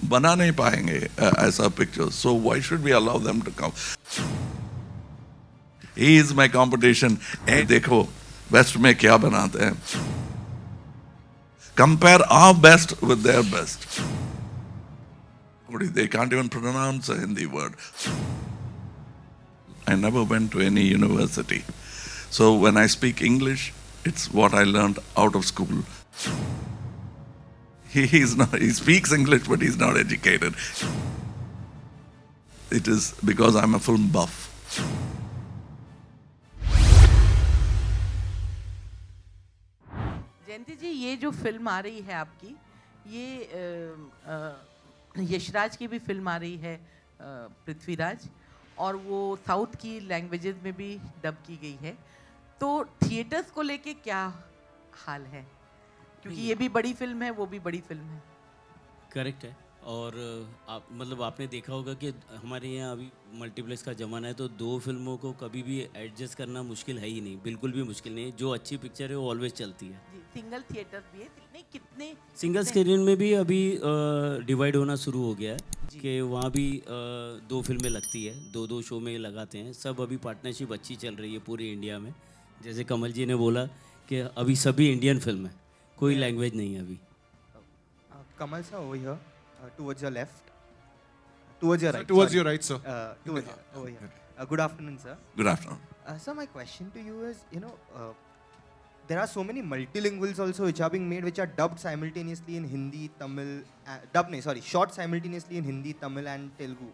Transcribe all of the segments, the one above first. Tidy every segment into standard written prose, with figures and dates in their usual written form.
बना नहीं पाएंगे ऐसा picture. So why should we allow them to come? He is my competition. देखो वेस्ट में क्या बनाते हैं. Compare our best with their best. They can't even pronounce a Hindi word. I never went to any university. So when I speak English, it's what I learned out of school. He speaks English, but he's not educated. It is because I'm a film buff. जयंती जी, ये जो film आ रही है आपकी, ये यशराज की भी film आ रही है, पृथ्वीराज, और वो साउथ की लैंग्वेजेस में भी डब की गई है. तो थिएटर्स को लेके क्या हाल है? क्योंकि ये भी बड़ी फिल्म है, वो भी बड़ी फिल्म है. करेक्ट है. और आप मतलब आपने देखा होगा कि हमारे यहाँ अभी मल्टीप्लेक्स का ज़माना है, तो दो फिल्मों को कभी भी एडजस्ट करना मुश्किल है ही नहीं, बिल्कुल भी मुश्किल नहीं. जो अच्छी पिक्चर है वो ऑलवेज चलती है. जी, सिंगल थिएटर भी है. नहीं, कितने सिंगल स्क्रीन में भी अभी डिवाइड होना शुरू हो गया है कि वहाँ भी दो फिल्में लगती है, दो शो में लगाते हैं. सब अभी पार्टनरशिप अच्छी चल रही है पूरे इंडिया में. जैसे कमल जी ने बोला कि अभी सभी इंडियन फिल्म है, कोई लैंग्वेज नहीं है अभी. Kamal sir, over here, towards your left, towards your right. Towards sorry. your right, sir. Towards over here. Good afternoon, sir. Good afternoon. Sir, my question to you is, there are so many multilinguals also which are being made, which are dubbed simultaneously in Hindi, Tamil, shot simultaneously in Hindi, Tamil and Telugu.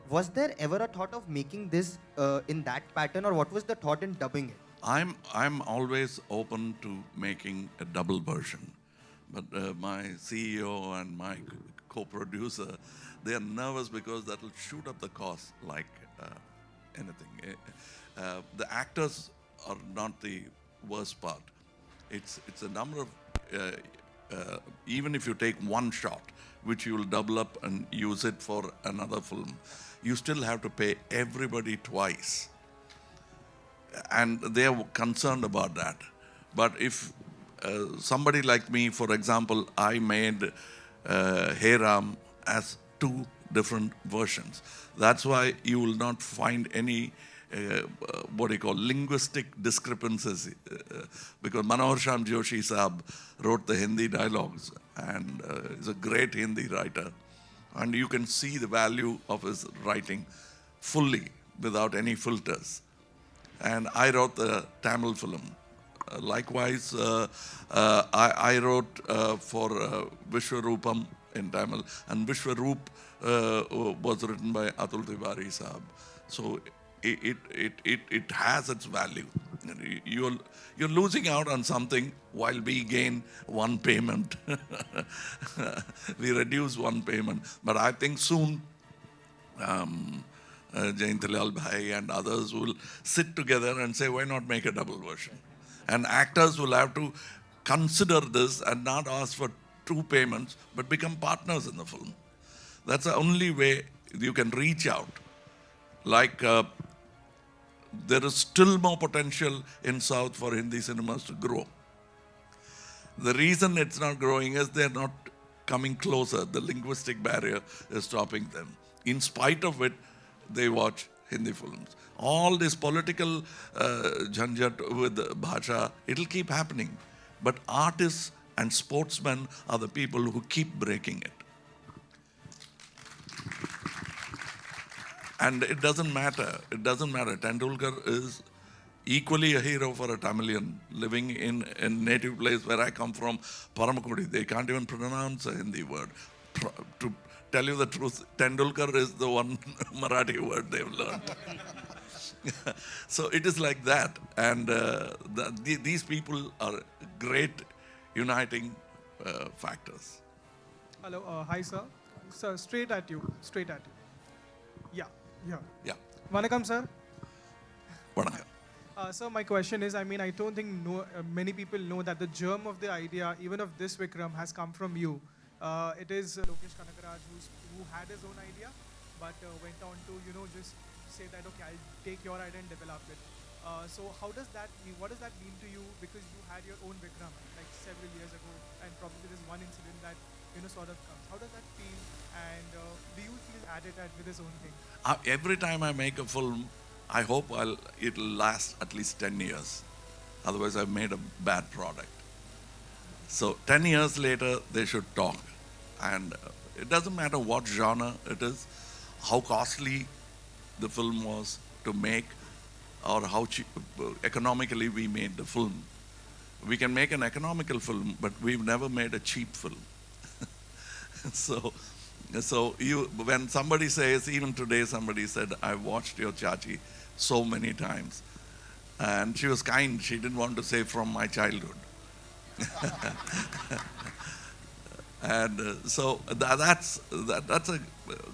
Was there ever a thought of making this in that pattern, or what was the thought in dubbing it? I'm always open to making a double version. But my CEO and my co-producer, they are nervous because that will shoot up the cost like anything. The actors are not the worst part. It's a number of, even if you take one shot, which you will double up and use it for another film, you still have to pay everybody twice. And they are concerned about that. But if somebody like me, for example, I made Hey Ram as two different versions. That's why you will not find any linguistic discrepancies, because Manohar Shyam Joshi Saab wrote the Hindi dialogues and is a great Hindi writer, and you can see the value of his writing fully without any filters. And I wrote the Tamil film. Likewise, I wrote for Vishwarupam in Tamil, and Vishwaroop was written by Atul Tiwari Saab. So it has its value. You're losing out on something while we gain one payment. We reduce one payment, but I think soon Jayantilal Bhai and others will sit together and say, why not make a double version? And actors will have to consider this and not ask for two payments, but become partners in the film. That's the only way you can reach out. Like, there is still more potential in South for Hindi cinemas to grow. The reason it's not growing is they're not coming closer. The linguistic barrier is stopping them. In spite of it, they watch Hindi films. All this political jhanjat with bhasha, it'll keep happening. But artists and sportsmen are the people who keep breaking it. And it doesn't matter. It doesn't matter. Tendulkar is equally a hero for a Tamilian living in a native place where I come from, Paramakudi. They can't even pronounce a Hindi word. To tell you the truth, Tendulkar is the one Marathi word they've learned. So it is like that. And these people are great uniting factors. Hello, hi sir. Sir, straight at you. Yeah. Yeah. Vanakkam, sir. Vanakkam. Sir, my question is, I don't think many people know that the germ of the idea, even of this Vikram, has come from you. It is Lokesh Kanagaraj who had his own idea, but went on to, just say that, okay, I'll take your idea and develop it. So how does that mean? What does that mean to you? Because you had your own Vikram like several years ago, and probably there's one incident that, sort of comes. How does that feel? at it with his own thing. Every time I make a film, I hope it'll last at least 10 years. Otherwise, I've made a bad product. So 10 years later, they should talk. And it doesn't matter what genre it is, how costly the film was to make, or how cheap, economically we made the film. We can make an economical film, but we've never made a cheap film. So when somebody says, even today somebody said, I watched your Chachi so many times. And she was kind, she didn't want to say from my childhood. And so that's a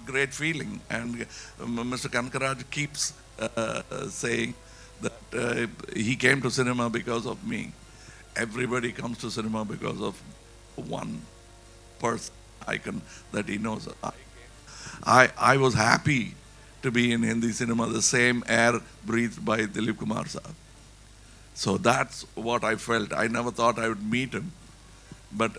great feeling. And Mr. Kanakaraj keeps saying that he came to cinema because of me. Everybody comes to cinema because of one person, icon that he knows. I was happy to be in Hindi cinema, the same air breathed by Dilip Kumar Saab. So that's what I felt. I never thought I would meet him. But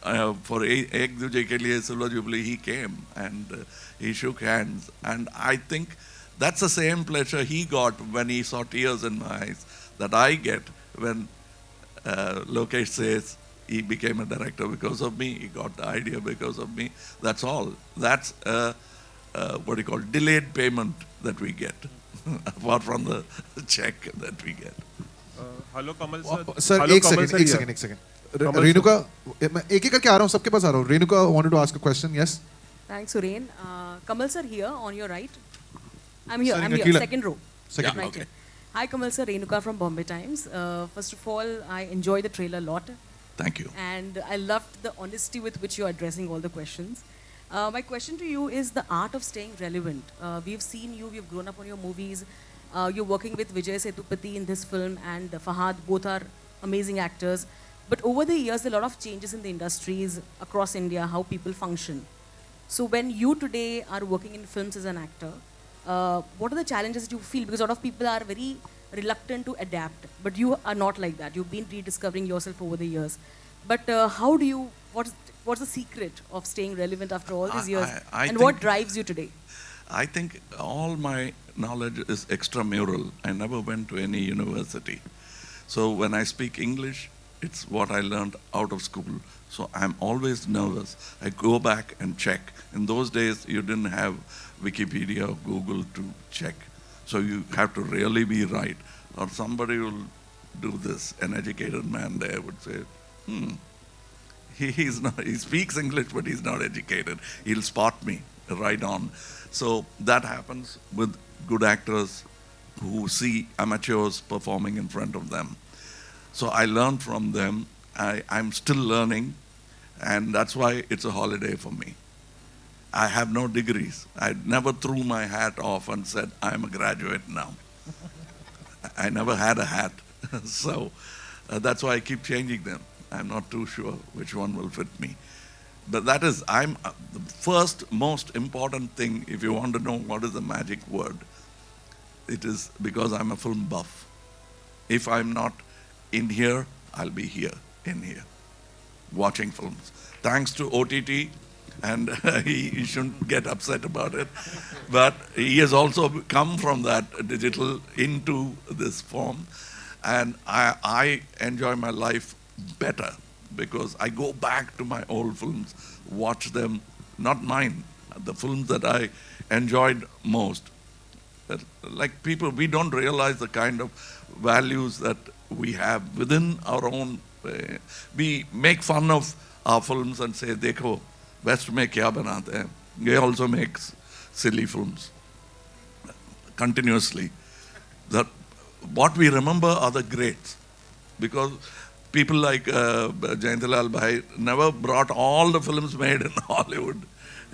for Ek Duje Ke Liye Silver Jubilee, he came and he shook hands. And I think that's the same pleasure he got when he saw tears in my eyes that I get when Lokesh says he became a director because of me, he got the idea because of me. That's all. That's what do you call, delayed payment that we get, apart from the check that we get. Hello Kamal sir sir एक second Renuka मैं एक एक करके आ रहा हूँ सबके पास आ रहा हूँ Renuka wanted to ask a question. Yes, thanks Suren. Kamal sir here on your right. I'm here second row. Second right okay. here. Hi Kamal sir, Renuka from Bombay Times. First of all, I enjoyed the trailer a lot. Thank you. And I loved the honesty with which you're addressing all the questions. My question to you is the art of staying relevant. We've seen you, we've grown up on your movies. You're working with Vijay Sethupathi in this film and Fahad, both are amazing actors. But over the years, there are a lot of changes in the industries across India, how people function. So when you today are working in films as an actor, what are the challenges that you feel? Because a lot of people are very reluctant to adapt, but you are not like that. You've been rediscovering yourself over the years. But how do you, what's the secret of staying relevant after all these years? And what drives you today? I think all my knowledge is extramural. I never went to any university. So when I speak English, it's what I learned out of school. So I'm always nervous. I go back and check. In those days, you didn't have Wikipedia or Google to check. So you have to really be right. Or somebody will do this. An educated man there would say, he speaks English, but he's not educated. He'll spot me right on. So that happens with good actors who see amateurs performing in front of them. So I learned from them. I'm still learning, and that's why it's a holiday for me. I have no degrees. I never threw my hat off and said, I'm a graduate now. I never had a hat. So that's why I keep changing them. I'm not too sure which one will fit me. But that is, the first most important thing, if you want to know what is the magic word, it is because I'm a film buff. If I'm not in here, I'll be here, in here, watching films. Thanks to OTT, and he shouldn't get upset about it, but he has also come from that digital into this form, and I enjoy my life better because I go back to my old films, watch them, not mine, the films that I enjoyed most. Like people, we don't realize the kind of values that we have within our own. We make fun of our films and say, "Dekho, West mein kya banate hain?" They also makes silly films continuously. That what we remember are the greats, because people like Jayantilal Bhai never brought all the films made in Hollywood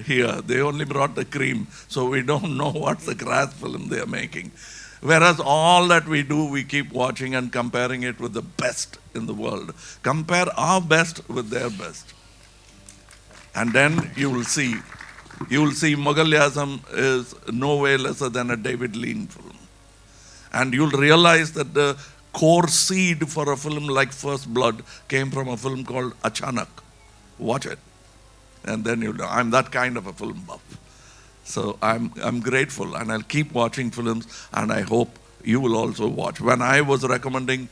here. They only brought the cream, so we don't know what's the grass film they are making. Whereas all that we do, we keep watching and comparing it with the best in the world. Compare our best with their best. And then you will see Mughal Azam is no way lesser than a David Lean film. And you'll realize that the core seed for a film like First Blood came from a film called Achanak. Watch it. And then you'll know, I'm that kind of a film buff. So I'm grateful, and I'll keep watching films, and I hope you will also watch. When I was recommending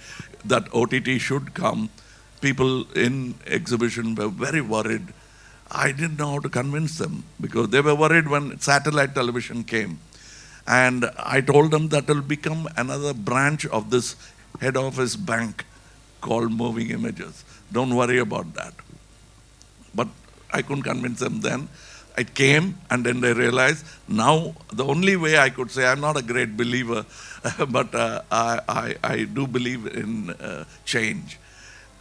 that OTT should come, people in exhibition were very worried. I didn't know how to convince them because they were worried when satellite television came. And I told them that will become another branch of this head office bank called Moving Images. Don't worry about that. But I couldn't convince them then. It came, and then they realized now the only way I could say, I'm not a great believer, but I do believe in change.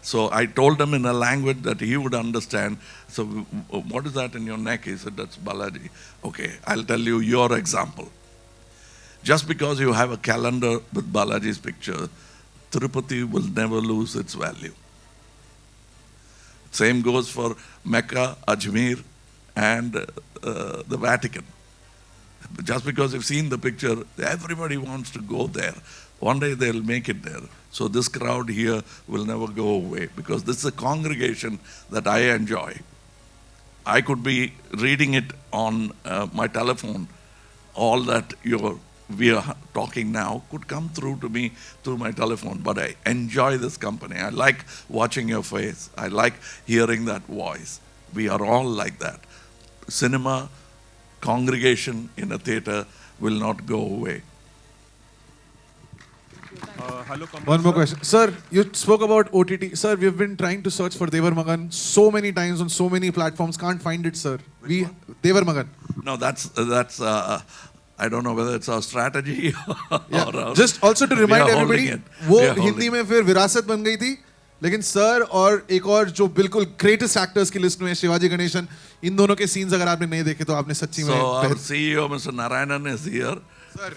So I told him in a language that he would understand. So what is that in your neck? He said, that's Balaji. Okay, I'll tell you your example. Just because you have a calendar with Balaji's picture, Tirupati will never lose its value. Same goes for Mecca, Ajmer, and the Vatican. Just because you've seen the picture, everybody wants to go there. One day they'll make it there. So this crowd here will never go away because this is a congregation that I enjoy. I could be reading it on my telephone. All that we are talking now could come through to me through my telephone, but I enjoy this company. I like watching your face. I like hearing that voice. We are all like that. Cinema, congregation in a theater will not go away. Hello, Kamal One more sir. question. Sir, you spoke about OTT. Sir, we've been trying to search for Devar Magan so many times on so many platforms. Can't find it, sir. Devar Magan. No, that's I don't know whether it's our strategy or Yeah. Just also to we remind are holding everybody, it. वो We are holding Hindi में फिर विरासत बन गई थी, लेकिन sir और एक और जो बिल्कुल ग्रेटेस्ट एक्टर्स की लिस्ट में है शिवाजी गणेशन, इन दोनों के सीन्स अगर आपने नहीं देखे तो आपने सच्ची में So our CEO, Mr. Narayanan, is here.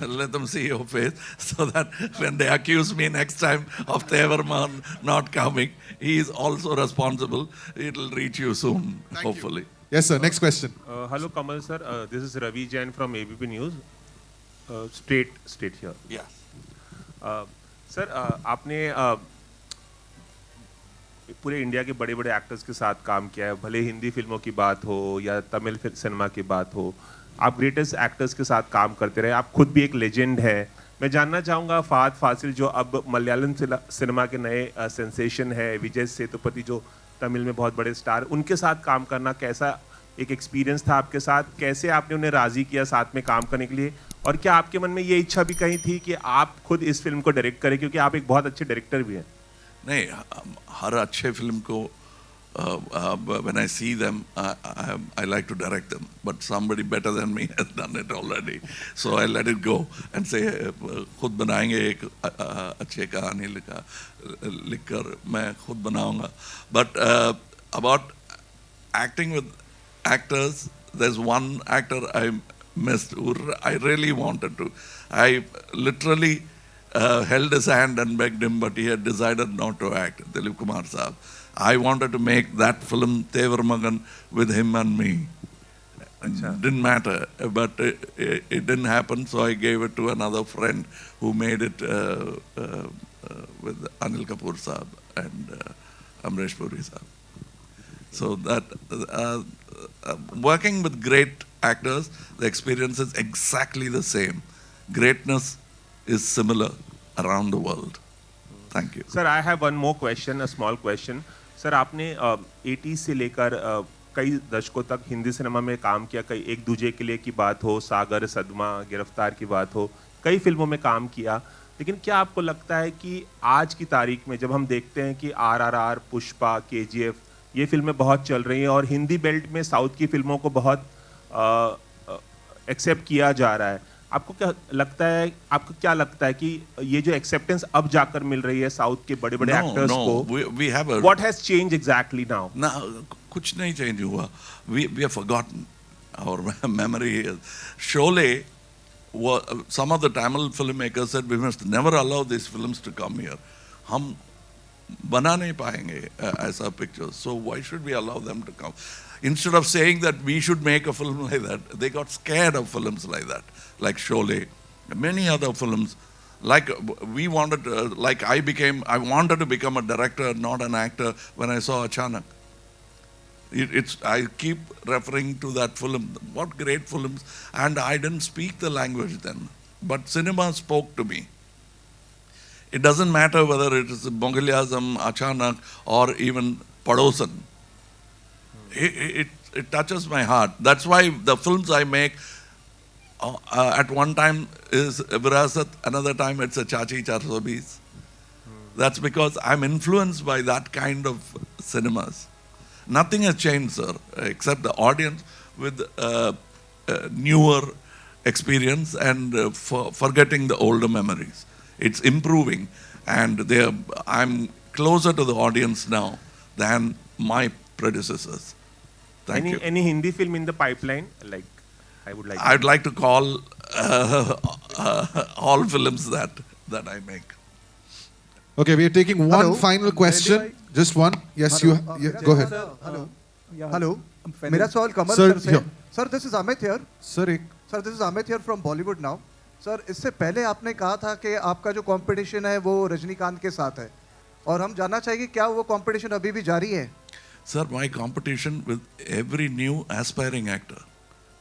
Let them see your face so that when they accuse me next time of Tevarman not coming, he is also responsible. It will reach you soon, hopefully. Yes, sir. Next question. Hello, Kamal sir. This is Ravi Jain from ABP News. Straight here. Yes. Sir आपने पूरे India के बड़े बड़े actors के साथ काम किया है, भले हिंदी फिल्मों की बात हो या तमिल सिनेमा की बात हो, आप ग्रेटेस्ट एक्टर्स के साथ काम करते रहे, आप खुद भी एक लेजेंड है. मैं जानना चाहूँगा फहद फासिल जो अब मलयालम सिनेमा के नए सेंसेशन है, विजय सेतुपति जो तमिल में बहुत बड़े स्टार, उनके साथ काम करना कैसा एक एक्सपीरियंस था आपके साथ, कैसे आपने उन्हें राज़ी किया साथ में काम करने के लिए, और क्या आपके मन में ये इच्छा भी कहीं थी कि आप खुद इस फिल्म को डायरेक्ट करें, क्योंकि आप एक बहुत अच्छे डायरेक्टर भी हैं? नहीं, हर अच्छे फिल्म को when I see them, I like to direct them, but somebody better than me has done it already, so I let it go and say खुद बनाएंगे एक अच्छे कहानी लिखकर मैं खुद बनाऊंगा. But about acting with actors, there's one actor I missed who I really wanted to. I literally held his hand and begged him, but he had decided not to act. Dilip Kumar Saab. I wanted to make that film Tevar Magan with him and me. Didn't matter, but it didn't happen, so I gave it to another friend who made it with Anil Kapoor Saab and Amresh Puri Saab. So that working with great actors, the experience is exactly the same. Greatness is similar around the world. Thank you. Sir, I have one more question, a small question. Sir आपने 80 से लेकर कई दशकों तक Hindi cinema में काम किया, कई एक दूजे के लिए की बात हो, सागर, सदमा, गिरफ्तार की बात हो, कई फिल्मों में काम किया, लेकिन क्या आपको लगता है कि आज की तारीख में जब हम देखते हैं कि RRR, पुष्पा, KGF ये फिल्में बहुत चल रही हैं और हिंदी बेल्ट में साउथ की फिल्मों को बहुत एक्सेप्ट किया जा रहा है, आपको क्या लगता है कि ये जो एक्सेप्टेंस अब जाकर मिल रही है साउथ के बड़े बड़े एक्टर्स को, what has change exactly now? कुछ नहीं चेंज हुआ. We have forgotten. Our memory is. Sholay, some of the Tamil filmmakers said we must never allow these films to come here. हम बना नहीं पाएंगे ऐसा pictures. So why should we allow them to come? Instead of saying that we should make a film like that, they got scared of films like that, like Sholay, many other films. Like we wanted, I wanted to become a director, not an actor, when I saw Achanak. I keep referring to that film. What great films! And I didn't speak the language then, but cinema spoke to me. It doesn't matter whether it is Mughal-e-Azam, Achanak, or even Padosan. It touches my heart. That's why the films I make at one time is Virasat, another time it's a Chachi Charsobis. That's because I'm influenced by that kind of cinemas. Nothing has changed, sir, except the audience with newer experience and forgetting the older memories. It's improving, and I'm closer to the audience now than my predecessors. Thank you. Any Hindi film in the pipeline? Like, I'd like to call all films that I make. Okay, we are taking one final question. Just one. Yes, you go ahead. Hello. मेरा सवाल कमल Sir, sir से. yeah. Sir, this is Amit here. Sir, Sir, this is Amit here from Bollywood now. Sir, इससे पहले आपने कहा था कि आपका जो कंपटीशन है वो रजनीकांत के साथ है, और हम जानना चाहेंगे क्या वो कंपटीशन अभी भी जारी है? Sir, my competition with every new aspiring actor,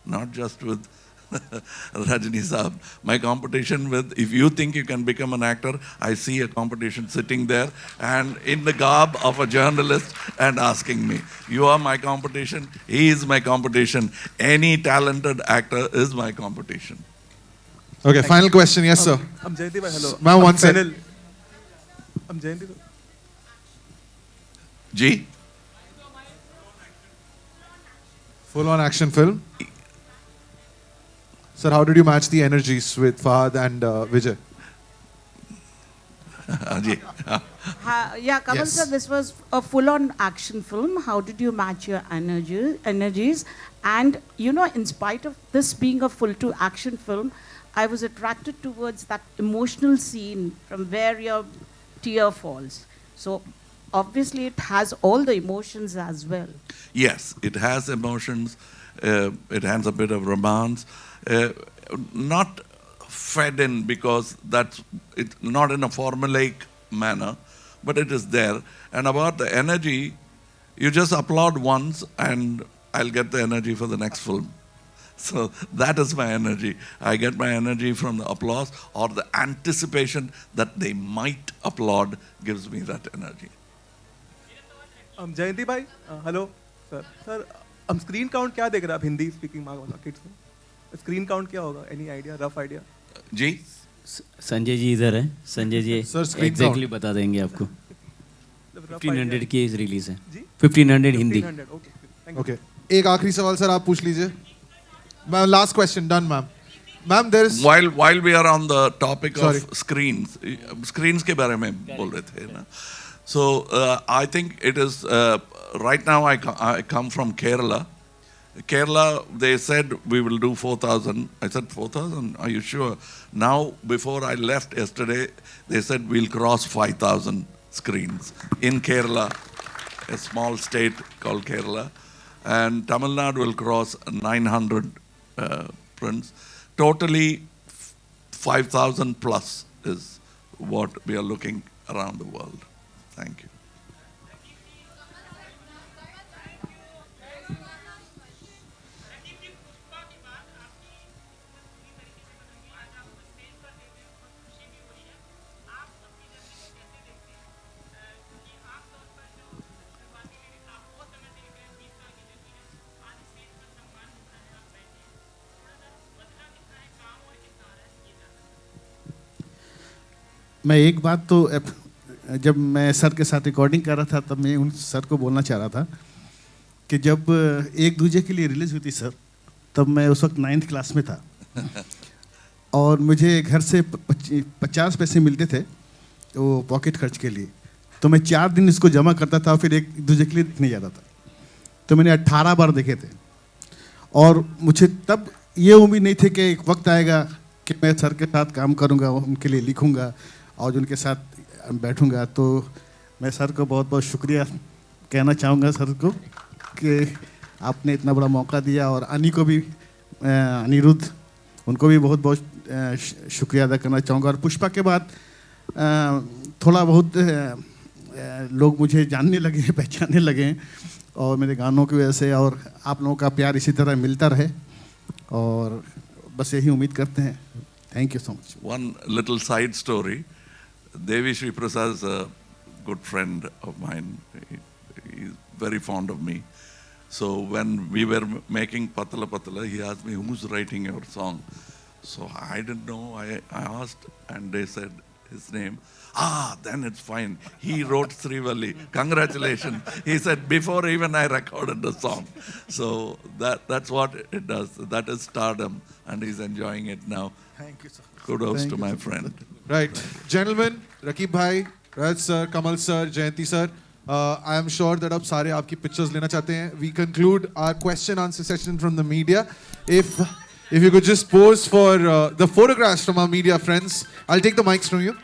not just with Rajni Saab. My competition with, if you think you can become an actor, I see a competition sitting there and in the garb of a journalist and asking me. You are my competition, he is my competition. Any talented actor is my competition. Okay, final question. Yes, sir. I'm Jayanti bhai, hello. Ma'am, one second. I'm Jayanti. Ji? Full-on action film. Sir, how did you match the energies with Fahad and Vijay? Ji. Yeah, Kamal Yes. sir, this was a full-on action film. How did you match your energies? And, you know, in spite of this being a full-to action film, I was attracted towards that emotional scene from where your tear falls. So, obviously, it has all the emotions as well. Yes, it has emotions. It has a bit of romance. Not fed in because that's it, not in a formulaic manner, but it is there. And about the energy, you just applaud once and I'll get the energy for the next film. So that is my energy. I get my energy from the applause or the anticipation that they might applaud gives me that energy. Jayanti भाई, hello sir. Sir, हम screen count क्या देख रहे हैं आप Hindi speaking markets में? Screen count क्या होगा? Any idea, rough idea? जी? संजय जी इधर है. संजय जी एग्जैक्टली बता देंगे आपको. 1500 की रिलीज है. 1500 हिंदी. Okay. एक आखिरी सवाल सर आप पूछ लीजिए. Ma'am, last question, done, ma'am. Ma'am, there is. While we are on the topic of screens के बारे में बोल रहे थे ना. So I think it is right now. I come from Kerala. Kerala, they said we will do 4,000. I said 4,000. Are you sure? Now, before I left yesterday, they said we'll cross 5,000 screens in Kerala, a small state called Kerala, and Tamil Nadu will cross 900 prints. Totally 5,000 plus is what we are looking around the world. Thank you. मैं एक बात तो जब मैं sir के साथ recording कर रहा था तब मैं उन सर को बोलना चाह रहा था कि जब एक दूजे के लिए रिलीज़ हुई थी सर, तब मैं उस वक्त 9th क्लास में था और मुझे घर से 50 पैसे मिलते थे वो पॉकेट खर्च के लिए. तो मैं 4 दिन इसको जमा करता था और फिर एक दूजे के लिए दिखने जाता था. तो मैंने 18 बार देखे थे और मुझे तब ये उम्मीद नहीं थी कि एक वक्त आएगा कि मैं सर के साथ काम करूँगा, उनके लिए लिखूँगा और उनके साथ बैठूंगा. तो मैं सर को बहुत बहुत शुक्रिया कहना चाहूँगा सर को कि आपने इतना बड़ा मौका दिया, और अनी को भी, अनिरुद्ध, उनको भी बहुत बहुत शुक्रिया अदा करना चाहूँगा. और पुष्पा के बाद थोड़ा बहुत लोग मुझे जानने लगे हैं, पहचानने लगे हैं, और मेरे गानों की वजह से, और आप लोगों का प्यार इसी तरह मिलता रहे, और बस यही उम्मीद करते हैं. Thank you so much. One little side story. Devi Shri Prasad is a good friend of mine. He's very fond of me. So when we were making Patala Patala, he asked me, who's writing your song? So I didn't know. I asked, and they said his name. Then it's fine. He wrote Srivalli. Congratulations. He said, before even I recorded the song. So that's what it does. That is stardom, and he's enjoying it now. Thank you, sir. Kudos Thank to you, my sir. friend. Right. Gentlemen, Rakib bhai, Raj sir, Kamal sir, Jayanti sir, I am sure that ab sare aapki pictures lena chahte hain. We conclude our question answer session from the media. If you could just pose for the photographs from our media friends. I'll take the mics from you.